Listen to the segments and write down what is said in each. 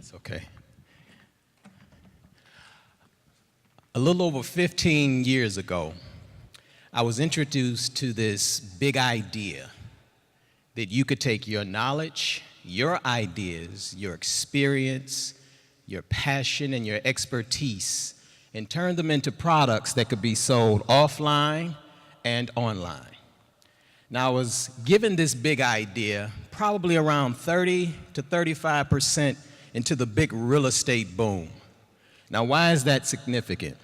That's okay. A little over 15 years ago, I was introduced to this big idea that you could take your knowledge, your ideas, your experience, your passion, and your expertise and turn them into products that could be sold offline and online. Now, I was given this big idea probably around 30 to 35% into the big real estate boom. Now, why is that significant?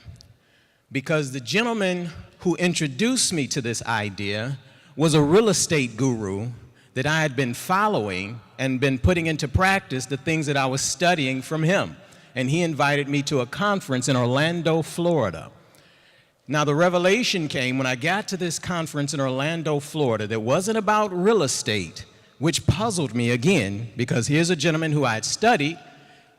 Because the gentleman who introduced me to this idea was a real estate guru that I had been following and been putting into practice the things that I was studying from him. And he invited me to a conference in Orlando, Florida. Now, the revelation came when I got to this conference in Orlando, Florida, that wasn't about real estate, which puzzled me again, because here's a gentleman who I had studied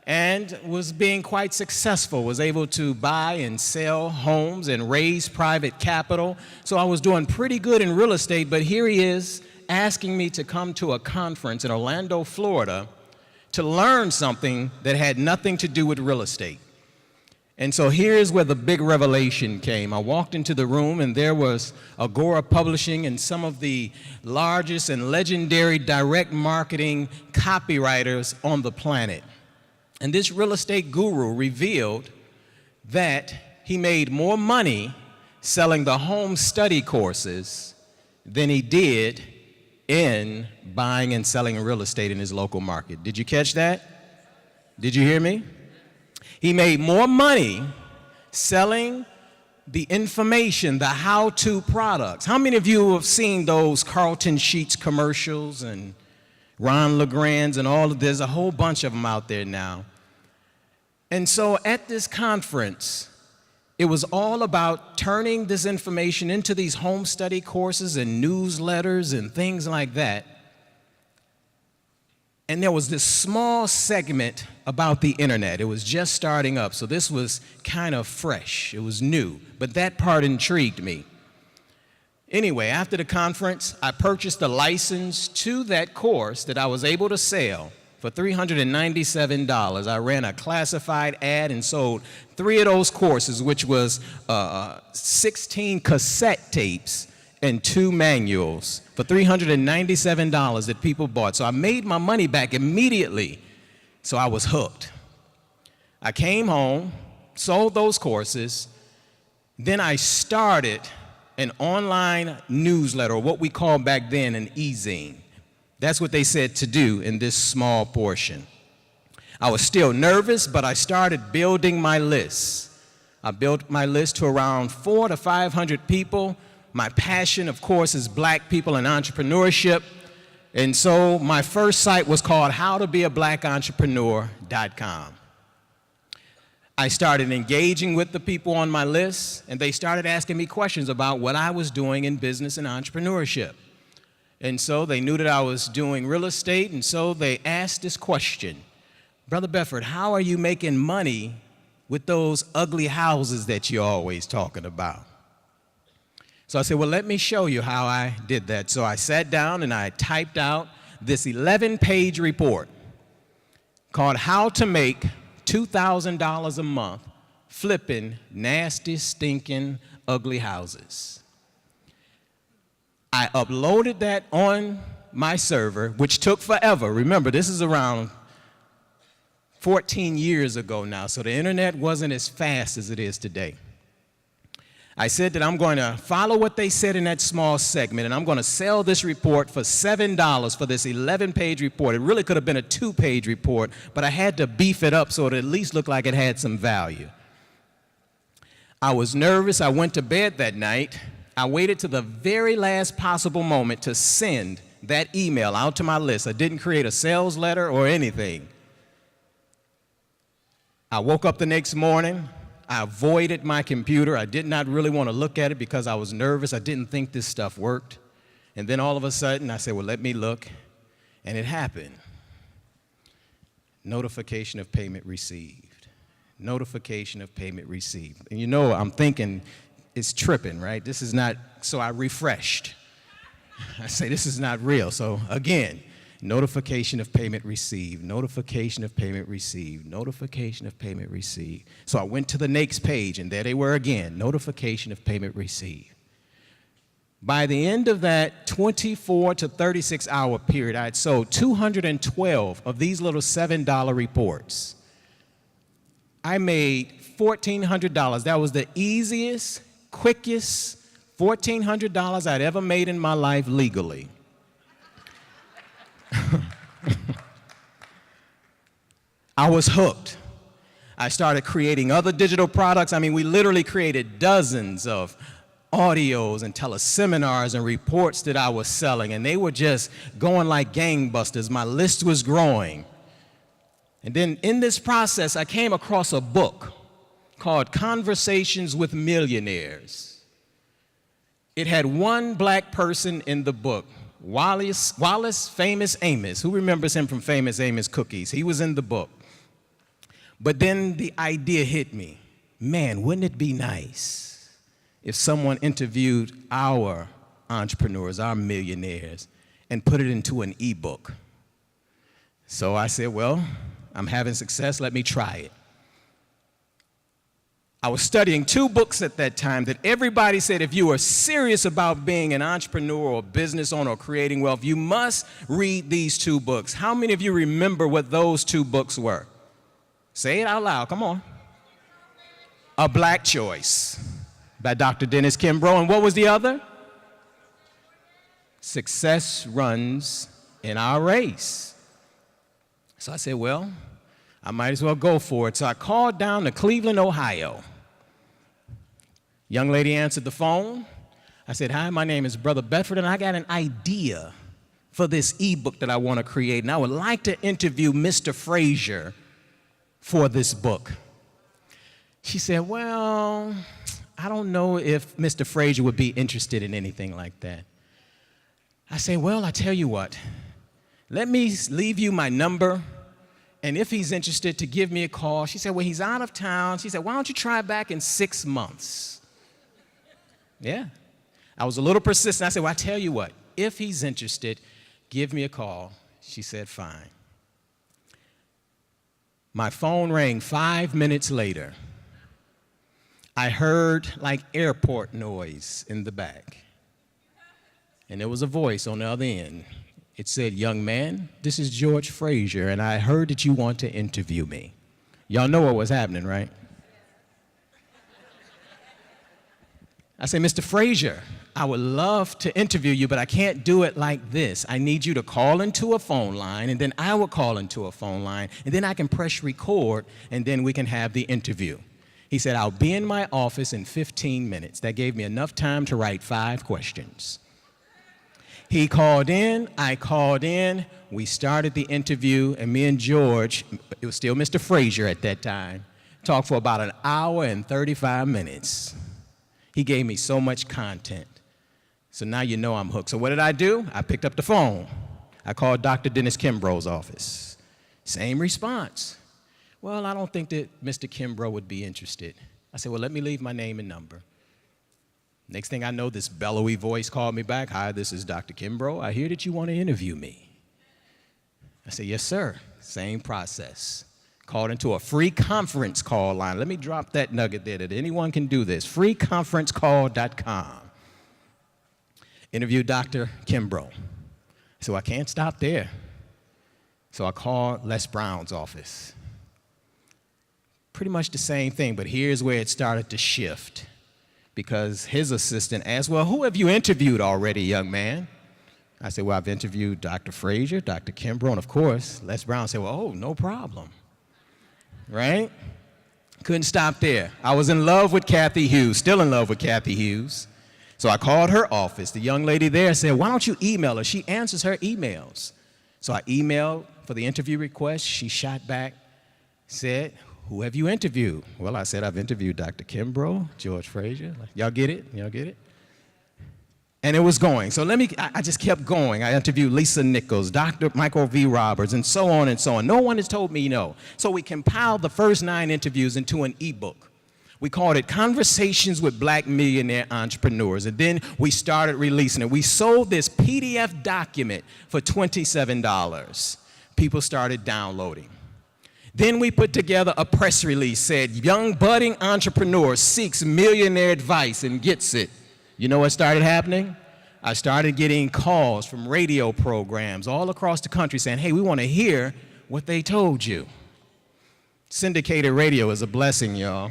and was being quite successful, was able to buy and sell homes and raise private capital. So I was doing pretty good in real estate, but here he is asking me to come to a conference in Orlando, Florida to learn something that had nothing to do with real estate. And so here's where the big revelation came. I walked into the room and there was Agora Publishing and some of the largest and legendary direct marketing copywriters on the planet. And this real estate guru revealed that he made more money selling the home study courses than he did in buying and selling real estate in his local market. Did you catch that? Did you hear me? He made more money selling the information, the how-to products. How many of you have seen those Carlton Sheets commercials and Ron LeGrand's and all of this? A whole bunch of them out there now. And so at this conference, it was all about turning this information into these home study courses and newsletters and things like that. And there was this small segment about the internet. It was just starting up, so this was kind of fresh. It was new, but that part intrigued me. Anyway, after the conference, I purchased a license to that course that I was able to sell for $397. I ran a classified ad and sold 3 of those courses, which was 16 cassette tapes and 2 manuals for $397 that people bought. So I made my money back immediately. So I was hooked. I came home, sold those courses, then I started an online newsletter, or what we called back then an e-zine. That's what they said to do in this small portion. I was still nervous, but I started building my list. I built my list to around 400 to 500 people. My passion, of course, is black people and entrepreneurship. And so my first site was called howtobeabblackentrepreneur.com. I started engaging with the people on my list, and they started asking me questions about what I was doing in business and entrepreneurship. And so they knew that I was doing real estate, and so they asked this question: Brother Bedford, how are you making money with those ugly houses that you're always talking about? So I said, well, let me show you how I did that. So I sat down and I typed out this 11-page report called How to Make $2,000 a Month Flipping Nasty, Stinking, Ugly Houses. I uploaded that on my server, which took forever. Remember, this is around 14 years ago now, so the internet wasn't as fast as it is today. I said that I'm going to follow what they said in that small segment, and I'm going to sell this report for $7 for this 11-page report. It really could have been a 2-page report, but I had to beef it up so it at least looked like it had some value. I was nervous. I went to bed that night. I waited to the very last possible moment to send that email out to my list. I didn't create a sales letter or anything. I woke up the next morning. I avoided my computer. I did not really want to look at it because I was nervous. I didn't think this stuff worked. And then all of a sudden, I said, well, let me look. And it happened. Notification of payment received. Notification of payment received. And you know, I'm thinking, it's tripping, right? This is not, so I refreshed. I say, this is not real. So again, Notification of payment received, notification of payment received, notification of payment received. So I went to the next page, and there they were again, notification of payment received. By the end of that 24 to 36 hour period, I had sold 212 of these little $7 reports. I made $1,400. That was the easiest, quickest $1,400 I'd ever made in my life legally. I was hooked. I started creating other digital products. I mean, we literally created dozens of audios and teleseminars and reports that I was selling, and they were just going like gangbusters. My list was growing. And then in this process, I came across a book called Conversations with Millionaires. It had one black person in the book, Wallace Famous Amos. Who remembers him from Famous Amos Cookies? He was in the book. But then the idea hit me. Man, wouldn't it be nice if someone interviewed our entrepreneurs, our millionaires, and put it into an ebook? So I said, well, I'm having success, let me try it. I was studying 2 books at that time that everybody said if you are serious about being an entrepreneur or business owner or creating wealth, you must read these 2 books. How many of you remember what those 2 books were? Say it out loud, come on. A Black Choice by Dr. Dennis Kimbrough, and what was the other? Success Runs in Our Race. So I said, well, I might as well go for it. So I called down to Cleveland, Ohio. Young lady answered the phone. I said, hi, my name is Brother Bedford, and I got an idea for this ebook that I want to create, and I would like to interview Mr. Frazier for this book. She said, well, I don't know if Mr. Frazier would be interested in anything like that. I said, well, I tell you what, let me leave you my number, and if he's interested, to give me a call. She said, well, he's out of town. She said, why don't you try back in 6 months? Yeah. I was a little persistent. I said, well, I tell you what, if he's interested, give me a call. She said, fine. My phone rang 5 minutes later. I heard like airport noise in the back. And there was a voice on the other end. It said, young man, this is George Frazier, and I heard that you want to interview me. Y'all know what was happening, right? I said, Mr. Frazier, I would love to interview you, but I can't do it like this. I need you to call into a phone line, and then I will call into a phone line, and then I can press record, and then we can have the interview. He said, I'll be in my office in 15 minutes. That gave me enough time to write 5 questions. He called in, I called in, we started the interview, and me and George, it was still Mr. Frazier at that time, talked for about 1 hour and 35 minutes. He gave me so much content. So now you know I'm hooked. So what did I do? I picked up the phone. I called Dr. Dennis Kimbrough's office. Same response. Well, I don't think that Mr. Kimbrough would be interested. I said, well, let me leave my name and number. Next thing I know, this bellowy voice called me back. Hi, this is Dr. Kimbrough. I hear that you want to interview me. I said, yes, sir. Same process. Called into a free conference call line. Let me drop that nugget there that anyone can do this. freeconferencecall.com. Interviewed Dr. Kimbrough. So I can't stop there. So I called Les Brown's office. Pretty much the same thing, but here's where it started to shift. Because his assistant asked, well, who have you interviewed already, young man? I said, well, I've interviewed Dr. Frazier, Dr. Kimbrough, and of course, Les Brown said, well, oh, no problem. Right? Couldn't stop there. I was in love with Kathy Hughes, still in love with Kathy Hughes. So I called her office. The young lady there said, why don't you email her? She answers her emails. So I emailed for the interview request. She shot back, said, who have you interviewed? Well, I said, I've interviewed Dr. Kimbrough, George Frazier. Y'all get it? Y'all get it? And it was going. So I just kept going. I interviewed Lisa Nichols, Dr. Michael V. Roberts, and so on and so on. No one has told me no. So we compiled the first 9 interviews into an ebook. We called it Conversations with Black Millionaire Entrepreneurs. And then we started releasing it. We sold this PDF document for $27. People started downloading. Then we put together a press release, said, young budding entrepreneur seeks millionaire advice and gets it. You know what started happening? I started getting calls from radio programs all across the country saying, hey, we want to hear what they told you. Syndicated radio is a blessing, y'all.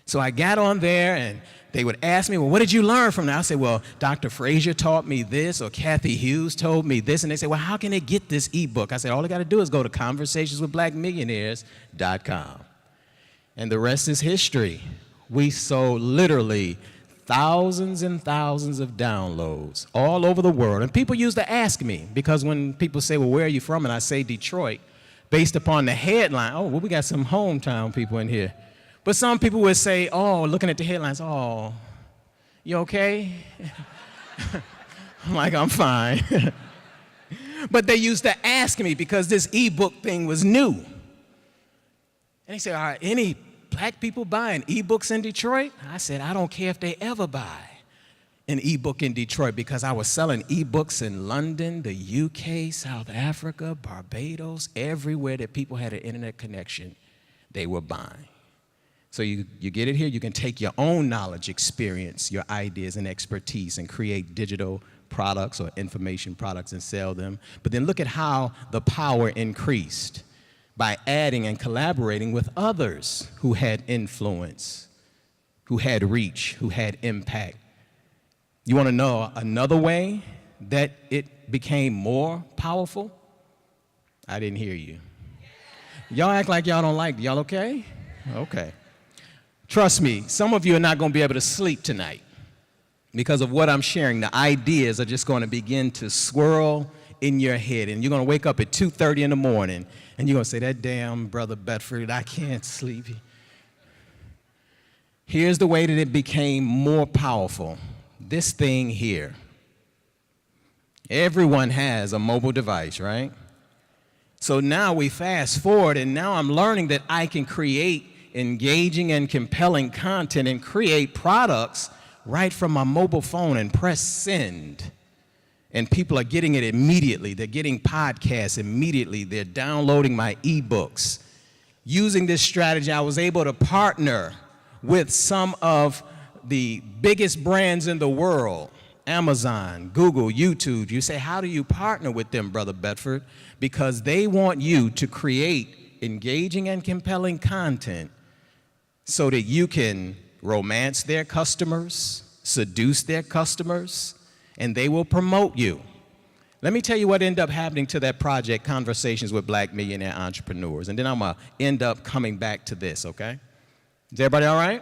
So I got on there and they would ask me, well, what did you learn from that? I said, well, Dr. Frazier taught me this, or Kathy Hughes told me this. And they said, well, how can they get this ebook? I said, all they got to do is go to conversationswithblackmillionaires.com. And the rest is history. We sold literally thousands and thousands of downloads all over the world. And people used to ask me, because when people say, well, where are you from? And I say Detroit, based upon the headline, oh, well, we got some hometown people in here. But some people would say, oh, looking at the headlines, oh, you okay? I'm like, I'm fine. But they used to ask me because this ebook thing was new. And they said, are any black people buying ebooks in Detroit? I said, I don't care if they ever buy an ebook in Detroit, because I was selling ebooks in London, the UK, South Africa, Barbados, everywhere that people had an internet connection, they were buying. So you get it here, you can take your own knowledge, experience, your ideas and expertise and create digital products or information products and sell them. But then look at how the power increased by adding and collaborating with others who had influence, who had reach, who had impact. You want to know another way that it became more powerful? I didn't hear you. Y'all act like y'all don't like it. Y'all okay? Okay. Trust me, some of you are not going to be able to sleep tonight because of what I'm sharing. The ideas are just going to begin to swirl in your head, and you're going to wake up at 2:30 in the morning, and you're going to say, that damn Brother Bedford, I can't sleep. Here's the way that it became more powerful. This thing here. Everyone has a mobile device, right? So now we fast forward, and now I'm learning that I can create engaging and compelling content and create products right from my mobile phone and press send. And people are getting it immediately. They're getting podcasts immediately. They're downloading my ebooks. Using this strategy, I was able to partner with some of the biggest brands in the world, Amazon, Google, YouTube. You say, how do you partner with them, Brother Bedford? Because they want you to create engaging and compelling content so that you can romance their customers, seduce their customers, and they will promote you. Let me tell you what ended up happening to that project, Conversations with Black Millionaire Entrepreneurs, and then I'm going to end up coming back to this, okay? Is everybody all right?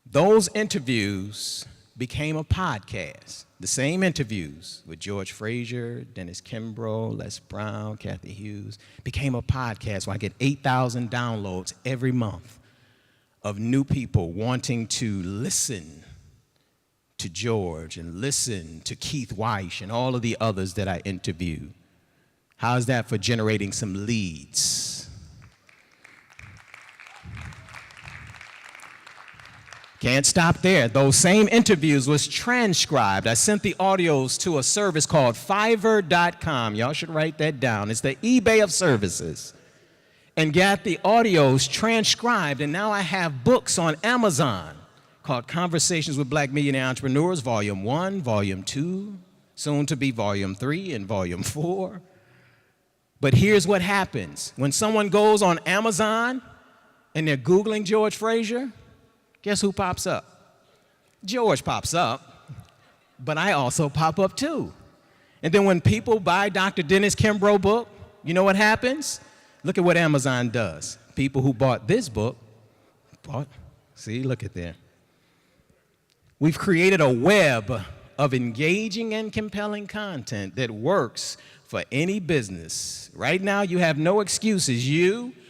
Those interviews became a podcast. The same interviews with George Frazier, Dennis Kimbrough, Les Brown, Kathy Hughes became a podcast where I get 8,000 downloads every month of new people wanting to listen to George and listen to Keith Weish and all of the others that I interview. How's that for generating some leads? Can't stop there. Those same interviews was transcribed. I sent the audios to a service called Fiverr.com. Y'all should write that down. It's the eBay of services. And got the audios transcribed, and now I have books on Amazon called Conversations with Black Millionaire Entrepreneurs, Volume 1, Volume 2, soon to be Volume 3 and Volume 4. But here's what happens. When someone goes on Amazon and they're Googling George Frazier, guess who pops up? George pops up, but I also pop up too. And then when people buy Dr. Dennis Kimbrough book, you know what happens? Look at what Amazon does. People who bought this book, see, look at there. We've created a web of engaging and compelling content that works for any business. Right now, you have no excuses.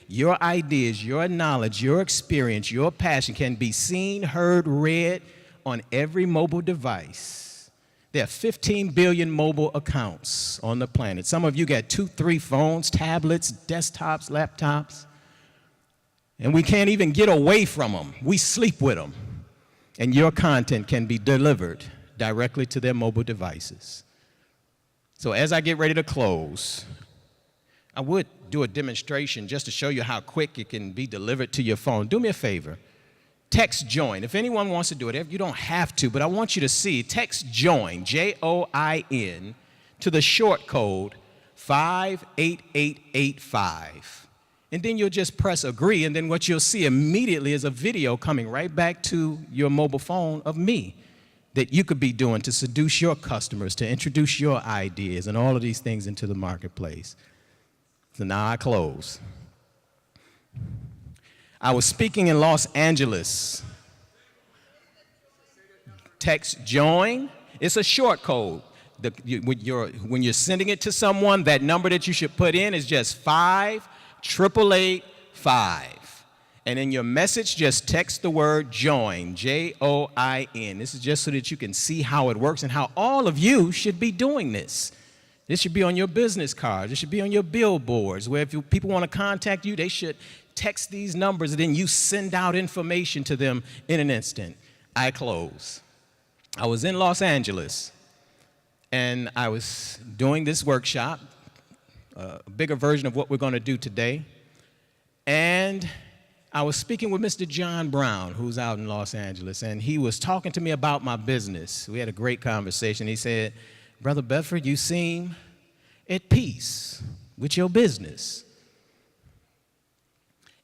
Your ideas, your knowledge, your experience, your passion can be seen, heard, read on every mobile device. There are 15 billion mobile accounts on the planet. Some of you got 2, 3 phones, tablets, desktops, laptops. And we can't even get away from them. We sleep with them. And your content can be delivered directly to their mobile devices. So as I get ready to close, I would do a demonstration just to show you how quick it can be delivered to your phone. Do me a favor. Text JOIN. If anyone wants to do it, you don't have to, but I want you to see. Text JOIN, J-O-I-N, to the short code 58885. And then you'll just press agree, and then what you'll see immediately is a video coming right back to your mobile phone of me that you could be doing to seduce your customers, to introduce your ideas and all of these things into the marketplace. So now I close. I was speaking in Los Angeles. Text JOIN. It's a short code. When you're sending it to someone, that number that you should put in is just 58885. And in your message, just text the word JOIN, J-O-I-N. This is just so that you can see how it works and how all of you should be doing this. This should be on your business cards. It should be on your billboards, where if people want to contact you, they should text these numbers, and then you send out information to them in an instant. I close. I was in Los Angeles, and I was doing this workshop, a bigger version of what we're going to do today. And I was speaking with Mr. John Brown, who's out in Los Angeles, and he was talking to me about my business. We had a great conversation. He said, "Brother Bedford, you seem at peace with your business."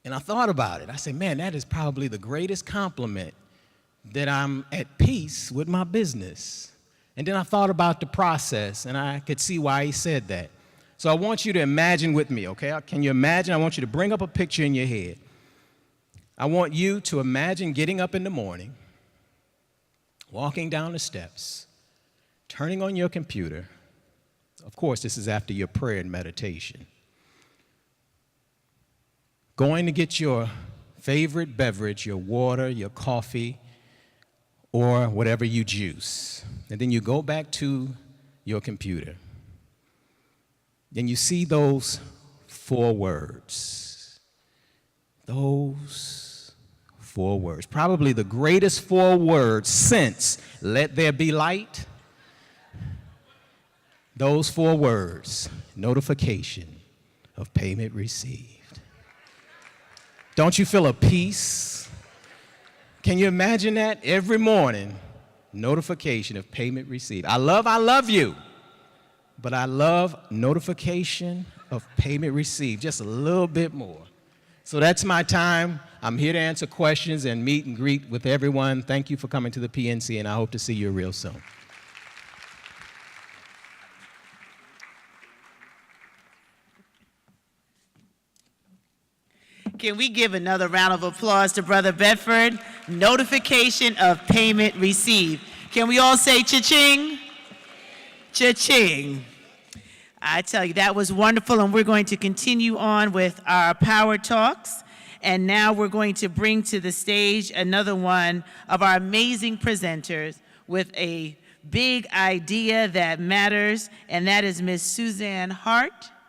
And I thought about it. I said, man, that is probably the greatest compliment, that I'm at peace with my business. And then I thought about the process, and I could see why he said that. So I want you to imagine with me, okay? Can you imagine? I want you to bring up a picture in your head. I want you to imagine getting up in the morning, walking down the steps, turning on your computer. Of course, this is after your prayer and meditation. Going to get your favorite beverage, your water, your coffee, or whatever you juice. And then you go back to your computer. Then you see those 4 words. Those 4 words. Probably the greatest 4 words since "let there be light." Those 4 words: notification of payment received. Don't you feel a peace? Can you imagine that? Every morning, notification of payment received. I love you, but I love notification of payment received just a little bit more. So that's my time. I'm here to answer questions and meet and greet with everyone. Thank you for coming to the PNC, and I hope to see you real soon. Can we give another round of applause to Brother Bedford? Notification of payment received. Can we all say cha-ching? Cha-ching. I tell you, that was wonderful, and we're going to continue on with our Power Talks. And now we're going to bring to the stage another one of our amazing presenters with a big idea that matters, and that is Miss Suzanne Hart.